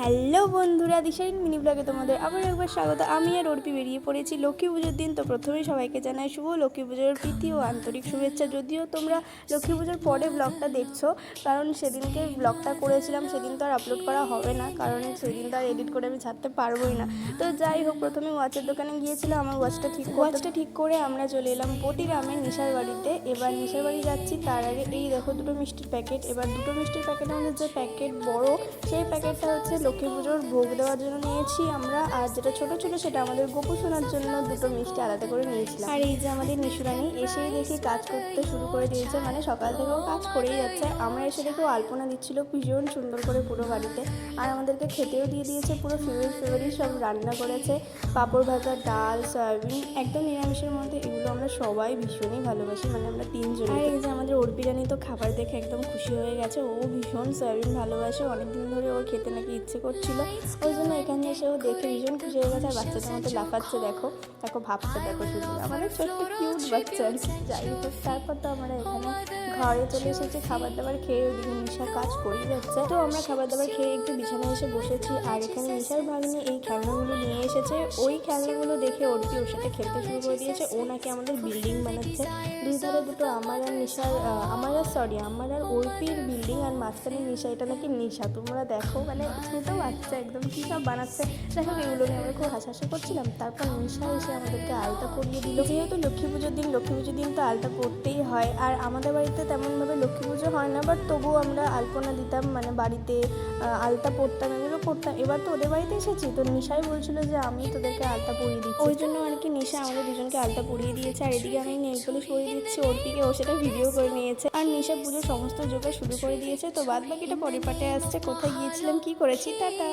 Hello বন্ধুরা, দিশারিন mini ব্লগে তোমাদের আবার একবার স্বাগত। আমি আর অর্পি বেরিয়ে পড়েছি লক্ষ্মী পুজোর দিন। তো প্রথমেই সবাইকে জানাই শুভ লক্ষ্মী পুজোর প্রীতি ও আন্তরিক শুভেচ্ছা। যদিও তোমরা লক্ষ্মী পুজোর পরে ব্লগটা দেখছো, কারণ সেদিনকে ব্লগটা করেছিলাম, সেদিন তো আর আপলোড করা হবে না, কারণ সেদিন তো আর এডিট করে আমি ছাড়তে পারবোই না। তো যাই হোক, প্রথমে ওয়াচের দোকানে গিয়েছিলাম আমার ওয়াচটা ঠিক করে আমরা চলে এলাম পটিরামের নিশার বাড়িতে। এবার নিশার বাড়ি যাচ্ছি, তার আগে এই দেখো দুটো মিষ্টির প্যাকেট। এবার দুটো মিষ্টির প্যাকেটের মধ্যে যে প্যাকেট বড়, সেই প্যাকেটটা হচ্ছে লক্ষ্মী পুজোর ভোগ দেওয়ার জন্য নিয়েছি আমরা, আর যেটা ছোট ছোট সেটা আমাদের গোপু শোনার জন্য দুটো মিষ্টি আলাদা করে নিয়েছিলাম। আর এই যে আমাদের নিশুরানি এসেই দেখি কাজ করতে শুরু করে দিয়েছে, মানে সকাল থেকেও কাজ করেই যাচ্ছে। আমরা এসে দেখেও আলপনা দিচ্ছিল ভীষণ সুন্দর করে পুরো বাড়িতে, আর আমাদেরকে খেতেও দিয়ে দিয়েছে। পুরো ফেভারিট সব রান্না করেছে, পাঁপড় ভাজা, ডাল, সয়াবিন, একদম নিরামিষের মধ্যে। এগুলো আমরা সবাই ভীষণই ভালোবাসি, মানে আমরা তিনজন। আর এই যে আমাদের অর্পিরানি তো খাবার দেখে একদম খুশি হয়ে গেছে, ও ভীষণ সয়াবিন ভালোবাসে, অনেকদিন ধরে ওর খেতে নাকি ইচ্ছে করছিল, ওই জন্য এখানে এসেও দেখে ভীষণ খুশি হয়ে গেছে। আর বাচ্চাটার মধ্যে লাফাচ্ছে, দেখো দেখো ভাবছে, দেখো শুধু আমাদের ছোট্ট কিউট বাচ্চা আর কি। যাই হোক, তারপর তো আমরা এখানে ঘরে চলে এসেছি, খাবার দাবার খেয়ে ওদিকে নিশা কাজ করেই যাচ্ছে। তো আমরা খাবার দাবার খেয়ে একটু বিছানায় এসে বসেছি, আর এখানে নিশার ভাগ্নি এই খেলনাগুলো নিয়ে এসেছে। ওই খেলনাগুলো দেখে অর্পি ওর সাথে খেলতে শুরু করে দিয়েছে। ও নাকি আমাদের বিল্ডিং বানাচ্ছে, দুই ধারে দুটো আমার আর অর্পির বিল্ডিং, আর মাঝখানে নিশা, এটা নাকি নিশা। তোমরা দেখো, মানে ছোট বাচ্চা একদম কী সব বানাচ্ছে। দেখো, এগুলো নিয়ে আমরা খুব হাসাহাসি করছিলাম। তারপর নিশা এসে আমাদেরকে আলতা পরিয়ে দিল। যেহেতু লক্ষ্মী পুজোর দিন তো আলতা পরতেই হয়। আর আমাদের বাড়িতে তেমনভাবে লক্ষ্মী পুজো হয় না, বাট তবুও আমরা আলপনা দিতাম, মানে বাড়িতে আলতা পরতাম, এগুলো করতাম। এবার তো ওদের বাড়িতে এসেছি, তো নিশাই বলছিল যে আমি তোদেরকে আলতা পরিয়ে দিচ্ছি, ওই জন্য আর কি নিশা আমাদের দুজনকে আলতা পরিয়ে দিয়েছে। আর এদিকে আমি নেল পলিশ পরিয়ে দিচ্ছি অর্পিকে, ও সেটা ভিডিও করে নিয়েছে। আর নিশা পুজোর সমস্ত জোগাড় শুরু করে দিয়েছে। তো বাদ বাকিটা পরে পাটে আসছে, কোথায় গিয়েছিলাম, কি করেছি, টাটা।